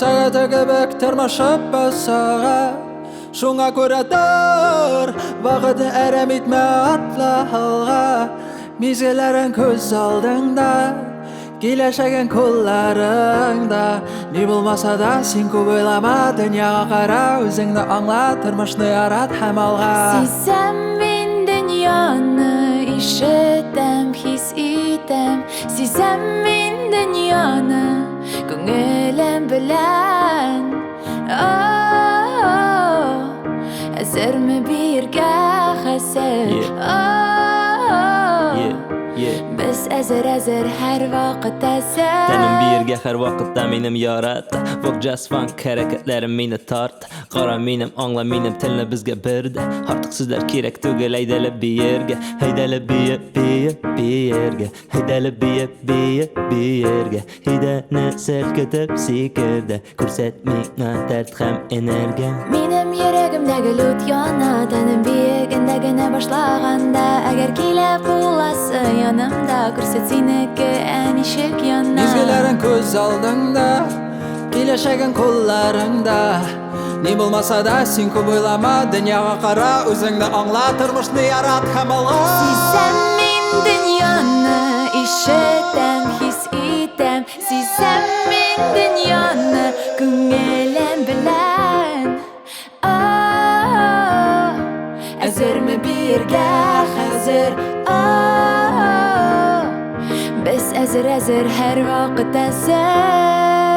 Сәгате кебек тырмашып бассаға, шуңа күрәдер вакытны әрәм итмә атла алга. Мизгелләрең күз алдыңда, киләчәгең кулларыңда. Ни булмаса да син күп уйлама, дөньяга кара, үзеңне аңла, тормышны ярат һәм алга. Сизәм мин дөньяны, ишетәм, хис итәм. Сизәм мин дөньяны, күңелем белән. Әзерме биргә хәзер? Без әзер һәр вакыт әзер. Тәнем биргә һәр вакытта минем ярат. Вок джаз фанк хәрәкәтләрем мине тарт. Кара минем, аңла минем телне безгә бердә. Артык сүзләр кирәк түгел, әйдәле биергә. Әйдәле биергә. Әйдәле биергә. Әйдәне селкетеп сикердә. Күрсәт миңа дәрт һәм энергия. Минем йөрәгемдәге лут яна, тәнем биегендә генә башлаганда. Әгәр килә буласы янымда, күрсәт синеке ничек яна. Мизгелләрең күз алдыңда, киләчәгең кулларыңда. Ни булмаса да син күп уйлама, дөньяга кара, үзеңне аңла, тормышны ярат һәм алга. Сизәм мин дөньяны, ишетәм, хис итәм. Сизәм мин дөньяны, күңелем белән. Әзерме биргә хәзер? Без әзер һәр вакыт әзер.